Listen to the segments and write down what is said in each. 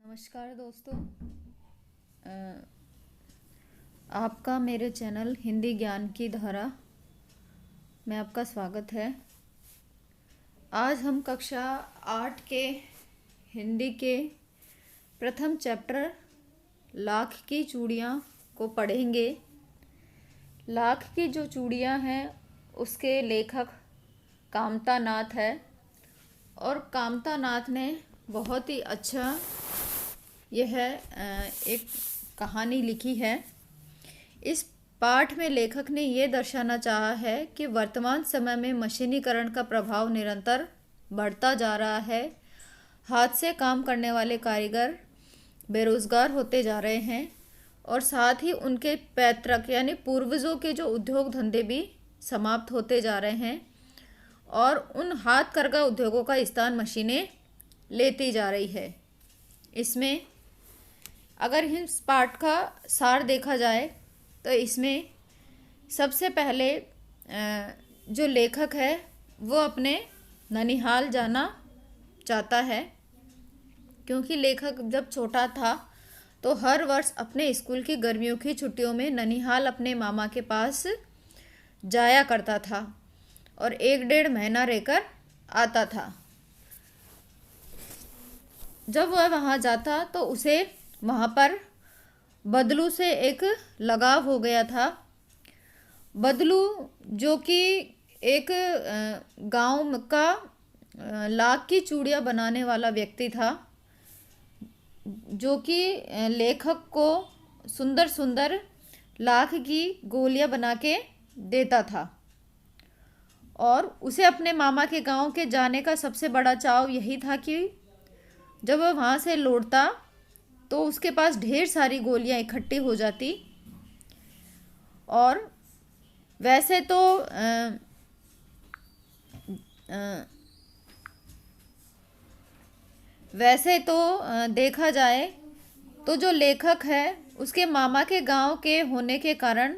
नमस्कार दोस्तों। अ, आपका मेरे चैनल हिंदी ज्ञान की धारा में आपका स्वागत है। आज हम कक्षा 8 के हिंदी के प्रथम चैप्टर लाख की चूड़ियाँ को पढ़ेंगे। लाख की जो चूड़ियाँ हैं उसके लेखक कामता नाथ है और कामता नाथ ने बहुत ही अच्छा यह एक कहानी लिखी है। इस पाठ में लेखक ने ये दर्शाना चाहा है कि वर्तमान समय में मशीनीकरण का प्रभाव निरंतर बढ़ता जा रहा है। हाथ से काम करने वाले कारीगर बेरोजगार होते जा रहे हैं और साथ ही उनके पैतृक यानी पूर्वजों के जो उद्योग धंधे भी समाप्त होते जा रहे हैं और उन हाथ करघा उद्योगों का स्थान मशीनें लेती जा रही है। इसमें अगर इस पाठ का सार देखा जाए तो इसमें सबसे पहले जो लेखक है वो अपने ननिहाल जाना चाहता है, क्योंकि लेखक जब छोटा था तो हर वर्ष अपने स्कूल की गर्मियों की छुट्टियों में ननिहाल अपने मामा के पास जाया करता था और 1-1.5 महीना रहकर आता था। जब वह वहाँ जाता तो उसे वहाँ पर बदलू से एक लगाव हो गया था। बदलू जो कि एक गांव का लाख की चूड़ियाँ बनाने वाला व्यक्ति था, जो कि लेखक को सुंदर सुंदर लाख की गोलियाँ बना के देता था और उसे अपने मामा के गांव के जाने का सबसे बड़ा चाव यही था कि जब वह वहाँ से लौटता तो उसके पास ढेर सारी गोलियां इकट्ठी हो जाती। और वैसे तो देखा जाए तो जो लेखक है उसके मामा के गांव के होने के कारण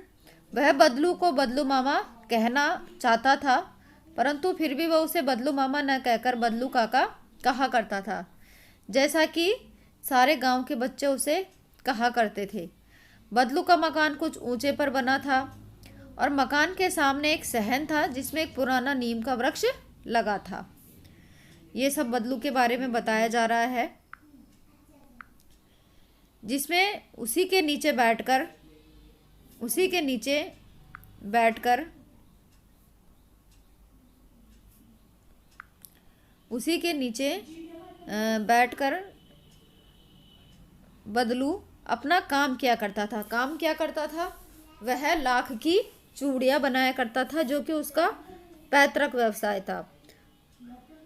वह बदलू को बदलू मामा कहना चाहता था, परंतु फिर भी वह उसे बदलू मामा न कहकर बदलू काका कहा करता था, जैसा कि सारे गांव के बच्चे उसे कहा करते थे। बदलू का मकान कुछ ऊंचे पर बना था और मकान के सामने एक सहन था जिसमें एक पुराना नीम का वृक्ष लगा था। ये सब बदलू के बारे में बताया जा रहा है, जिसमें उसी के नीचे बैठकर बदलू अपना काम क्या करता था। वह लाख की चूड़ियाँ बनाया करता था, जो कि उसका पैतृक व्यवसाय था।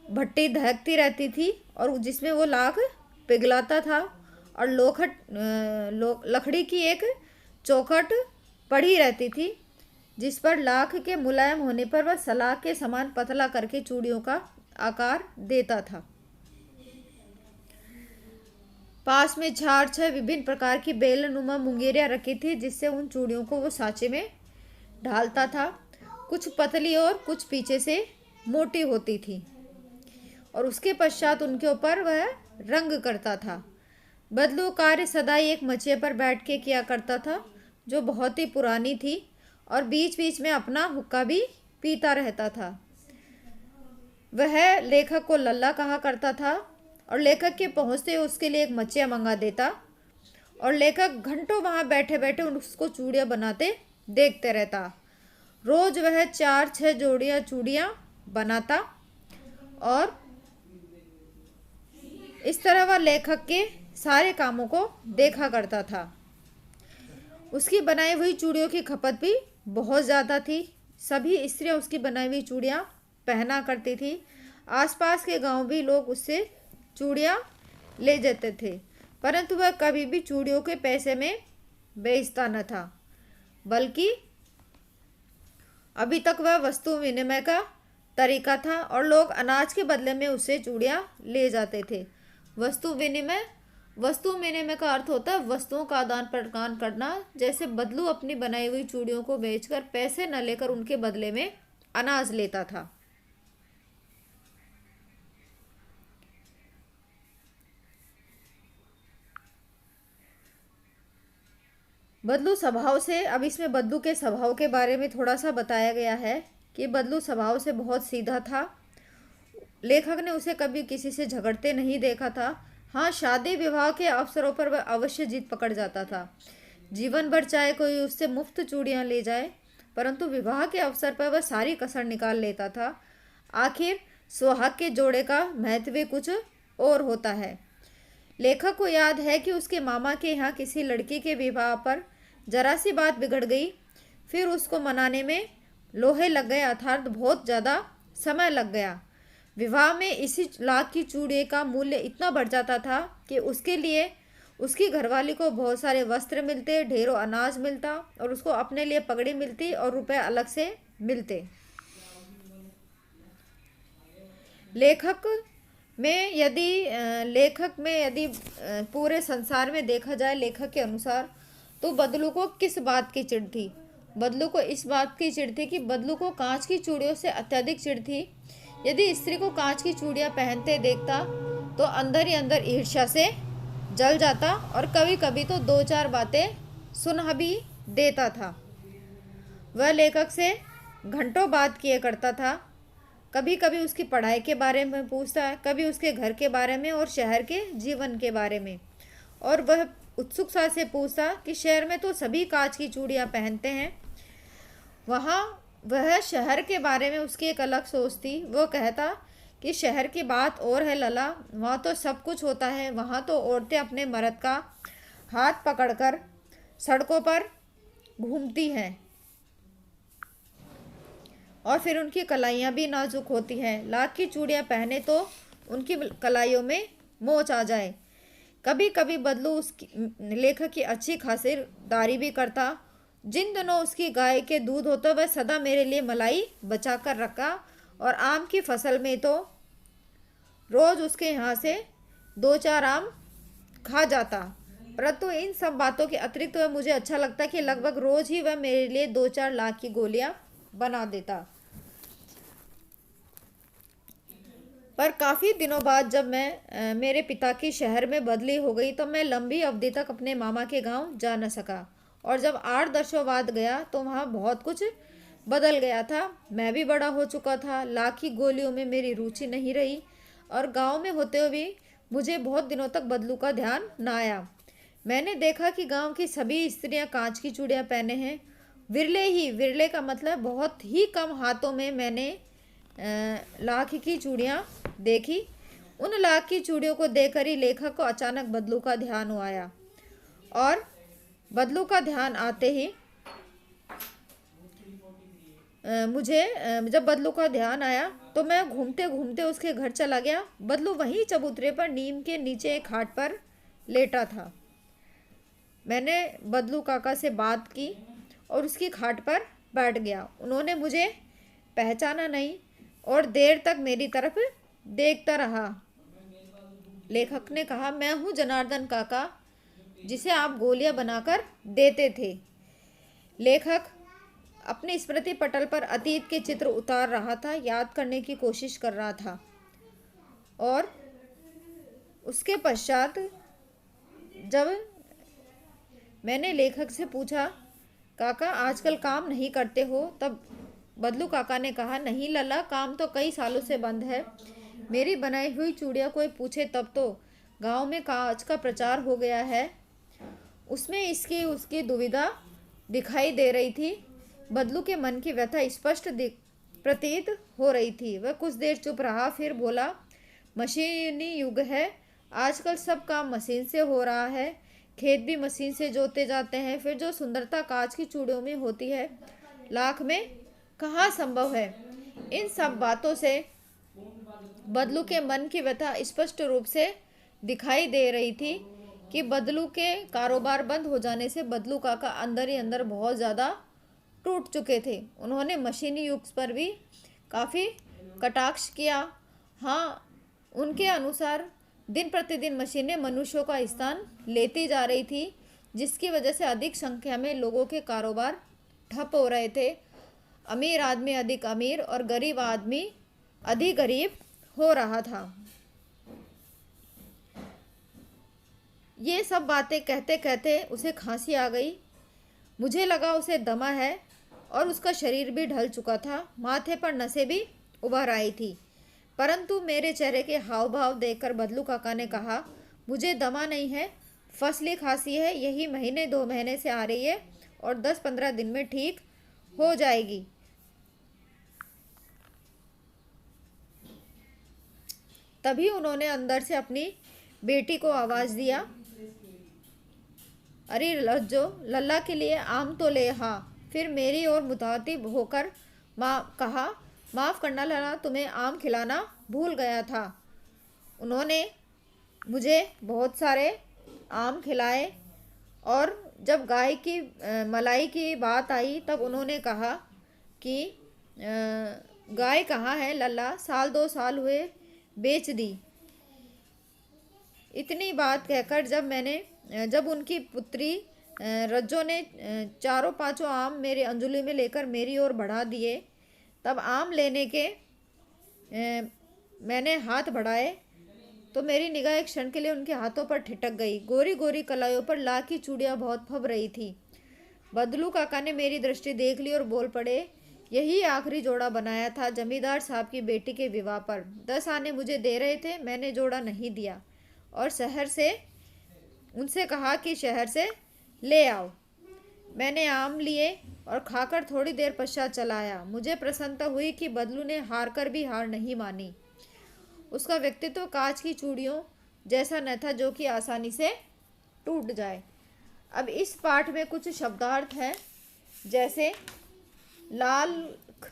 भट्टी दहकती रहती थी और जिसमें वो लाख पिघलाता था और लकड़ी की एक चौखट पड़ी रहती थी, जिस पर लाख के मुलायम होने पर वह सलाख के समान पतला करके चूड़ियों का आकार देता था। पास में 4-6 विभिन्न प्रकार की बेलनुमा मुंगेरियाँ रखी थी, जिससे उन चूड़ियों को वो सांचे में ढालता था। कुछ पतली और कुछ पीछे से मोटी होती थी और उसके पश्चात उनके ऊपर वह रंग करता था। बदलू कार्य सदा ही एक मचिए पर बैठ के किया करता था, जो बहुत ही पुरानी थी और बीच बीच में अपना हुक्का भी पीता रहता था। वह लेखक को लल्ला कहा करता था और लेखक के पहुँचते उसके लिए एक मचिया मंगा देता और लेखक घंटों वहाँ बैठे बैठे उसको चूड़ियाँ बनाते देखते रहता। रोज वह 4-6 जोड़ियाँ चूड़ियाँ बनाता और इस तरह वह लेखक के सारे कामों को देखा करता था। उसकी बनाई हुई चूड़ियों की खपत भी बहुत ज़्यादा थी। सभी स्त्रियाँ उसकी बनाई हुई चूड़ियाँ पहना करती थी। आसपास के गांव भी लोग उससे चूड़ियाँ ले जाते थे, परंतु वह कभी भी चूड़ियों के पैसे में बेचता न था, बल्कि अभी तक वह वस्तु विनिमय का तरीका था और लोग अनाज के बदले में उससे चूड़ियाँ ले जाते थे। वस्तु विनिमय का अर्थ होता है वस्तुओं का आदान प्रदान करना। जैसे बदलू अपनी बनाई हुई चूड़ियों को बेचकर पैसे न लेकर उनके बदले में अनाज लेता था। बदलू स्वभाव से, अब इसमें बदलू के स्वभाव के बारे में थोड़ा सा बताया गया है कि बदलू स्वभाव से बहुत सीधा था। लेखक ने उसे कभी किसी से झगड़ते नहीं देखा था। हाँ, शादी विवाह के अवसरों पर वह अवश्य जीत पकड़ जाता था। जीवन भर चाहे कोई उससे मुफ्त चूड़ियां ले जाए, परंतु विवाह के अवसर पर वह सारी कसर निकाल लेता था। आखिर सुहाग के जोड़े का महत्व कुछ और होता है। लेखक को याद है कि उसके मामा के यहाँ किसी लड़की के विवाह पर जरा सी बात बिगड़ गई, फिर उसको मनाने में लोहे लग गए, अर्थात बहुत ज़्यादा समय लग गया। विवाह में इसी लाख की चूड़ी का मूल्य इतना बढ़ जाता था कि उसके लिए उसकी घरवाली को बहुत सारे वस्त्र मिलते, ढेरों अनाज मिलता और उसको अपने लिए पगड़ी मिलती और रुपए अलग से मिलते। लेखक में यदि पूरे संसार में देखा जाए लेखक के अनुसार, तो बदलू को किस बात की चिढ़ थी? बदलू को इस बात की चिढ़ थी कि बदलू को कांच की चूड़ियों से अत्यधिक चिढ़ थी। यदि स्त्री को कांच की चूड़ियां पहनते देखता तो अंदर ही अंदर ईर्ष्या से जल जाता और कभी कभी तो दो चार बातें सुना भी देता था। वह लेखक से घंटों बात किए करता था। कभी कभी उसकी पढ़ाई के बारे में पूछता, कभी उसके घर के बारे में और शहर के जीवन के बारे में। और वह उत्सुकता से पूछता कि शहर में तो सभी कांच की चूड़ियां पहनते हैं, वहाँ वह शहर के बारे में उसकी एक अलग सोच थी। वो कहता कि शहर की बात और है लला, वहाँ तो सब कुछ होता है। वहाँ तो औरतें अपने मर्द का हाथ पकड़कर सड़कों पर घूमती हैं और फिर उनकी कलाइयाँ भी नाजुक होती हैं। लाख की चूड़ियाँ पहने तो उनकी कलाइयों में मोच आ जाए। कभी कभी बदलू उसकी लेखक की अच्छी खासी दारी भी करता। जिन दिनों उसकी गाय के दूध होता वह सदा मेरे लिए मलाई बचा कर रखा, और आम की फसल में तो रोज उसके यहाँ से दो चार आम खा जाता। परंतु इन सब बातों के अतिरिक्त वह मुझे अच्छा लगता कि लगभग रोज ही वह मेरे लिए दो चार लाख की गोलियां बना देता। पर काफ़ी दिनों बाद जब मैं मेरे पिता की शहर में बदली हो गई तो मैं लंबी अवधि तक अपने मामा के गांव जा न सका, और जब 8 वर्षों बाद गया तो वहाँ बहुत कुछ बदल गया था। मैं भी बड़ा हो चुका था, लाख की गोलियों में मेरी रुचि नहीं रही, और गांव में होते हुए भी मुझे बहुत दिनों तक बदलू का ध्यान न आया। मैंने देखा कि गांव की सभी स्त्रियां कांच की चूड़ियां पहने हैं। विरले का मतलब बहुत ही कम हाथों में मैंने लाख की चूड़ियां देखी। उन लाख की चूड़ियों को देखकर ही लेखक को अचानक बदलू का ध्यान आया, और बदलू का ध्यान आते ही जब बदलू का ध्यान आया तो मैं घूमते घूमते उसके घर चला गया। बदलू वहीं चबूतरे पर नीम के नीचे एक खाट पर लेटा था। मैंने बदलू काका से बात की और उसकी खाट पर बैठ गया। उन्होंने मुझे पहचाना नहीं और देर तक मेरी तरफ देखता रहा। लेखक ने कहा, मैं हूँ जनार्दन काका, जिसे आप गोलियां बनाकर देते थे। लेखक अपने स्मृति पटल पर अतीत के चित्र उतार रहा था, याद करने की कोशिश कर रहा था। और उसके पश्चात जब मैंने लेखक से पूछा, काका आजकल काम नहीं करते हो? तब बदलू काका ने कहा, नहीं लला, काम तो कई सालों से बंद है। मेरी बनाई हुई चूड़ियाँ कोई पूछे तब तो। गांव में कांच का प्रचार हो गया है। उसमें इसकी उसकी दुविधा दिखाई दे रही थी। बदलू के मन की व्यथा स्पष्ट प्रतीत हो रही थी। वह कुछ देर चुप रहा, फिर बोला, मशीनी युग है, आजकल सब काम मशीन से हो रहा है। खेत भी मशीन से जोते जाते हैं। फिर जो सुंदरता कांच की चूड़ियों में होती है, लाख में कहाँ संभव है? इन सब बातों से बदलू के मन की व्यथा स्पष्ट रूप से दिखाई दे रही थी कि बदलू के कारोबार बंद हो जाने से बदलू काका अंदर ही अंदर बहुत ज़्यादा टूट चुके थे। उन्होंने मशीनी युग पर भी काफ़ी कटाक्ष किया। हाँ, उनके अनुसार दिन प्रतिदिन मशीनें मनुष्यों का स्थान लेती जा रही थी, जिसकी वजह से अधिक संख्या में लोगों के कारोबार ठप हो रहे थे। अमीर आदमी अधिक अमीर और गरीब आदमी अधिक गरीब हो रहा था। ये सब बातें कहते कहते उसे खांसी आ गई। मुझे लगा उसे दमा है और उसका शरीर भी ढल चुका था, माथे पर नसें भी उभर आई थी। परंतु मेरे चेहरे के हाव भाव देखकर बदलू काका ने कहा, मुझे दमा नहीं है, फसली खांसी है, यही महीने 2 महीने से आ रही है और 10-15 दिन में ठीक हो जाएगी। तभी उन्होंने अंदर से अपनी बेटी को आवाज दिया, अरे लज्जो, लल्ला के लिए आम तो ले। हाँ। फिर मेरी ओर मुतातिब होकर कहा, माफ़ करना लल्ला, तुम्हें आम खिलाना भूल गया था। उन्होंने मुझे बहुत सारे आम खिलाए और जब गाय की मलाई की बात आई तब उन्होंने कहा कि गाय कहाँ है लल्ला, 1-2 साल हुए बेच दी। इतनी बात कहकर जब उनकी पुत्री रज्जो ने 4-5 आम मेरे अंजुली में लेकर मेरी ओर बढ़ा दिए, तब आम लेने के मैंने हाथ बढ़ाए तो मेरी निगाह एक क्षण के लिए उनके हाथों पर ठिठक गई। गोरी गोरी कलाइयों पर लाख की चूड़ियाँ बहुत फब रही थी। बदलू काका ने मेरी दृष्टि देख ली और बोल पड़े, यही आखिरी जोड़ा बनाया था जमींदार साहब की बेटी के विवाह पर। 10 आने मुझे दे रहे थे, मैंने जोड़ा नहीं दिया और शहर से उनसे कहा कि शहर से ले आओ। मैंने आम लिए और खाकर थोड़ी देर पश्चात चला आया। मुझे प्रसन्नता हुई कि बदलू ने हार कर भी हार नहीं मानी। उसका व्यक्तित्व कांच की चूड़ियों जैसा न था जो कि आसानी से टूट जाए। अब इस पाठ में कुछ शब्दार्थ हैं, जैसे लाल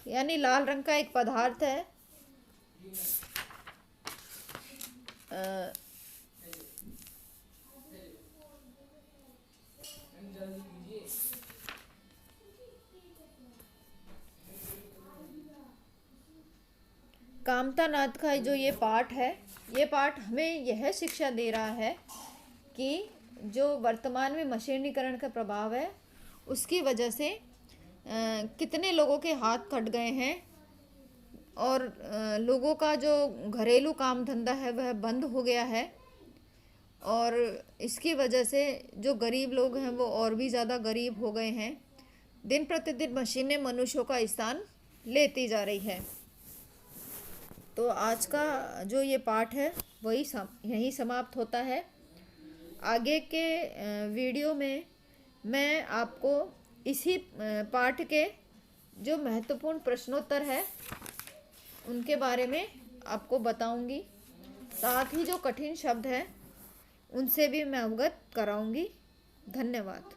यानी लाल रंग का एक पदार्थ है, कामता नाथ का जो ये पाठ है, ये पाठ हमें यह शिक्षा दे रहा है कि जो वर्तमान में मशीनीकरण का प्रभाव है उसकी वजह से कितने लोगों के हाथ कट गए हैं और लोगों का जो घरेलू काम धंधा है वह बंद हो गया है और इसकी वजह से जो गरीब लोग हैं वो और भी ज़्यादा गरीब हो गए हैं। दिन प्रतिदिन मशीनें मनुष्यों का स्थान लेती जा रही है। तो आज का जो ये पाठ है वही यहीं समाप्त होता है। आगे के वीडियो में मैं आपको इसी पाठ के जो महत्वपूर्ण प्रश्नोत्तर है उनके बारे में आपको बताऊंगी, साथ ही जो कठिन शब्द है उनसे भी मैं अवगत कराऊंगी। धन्यवाद।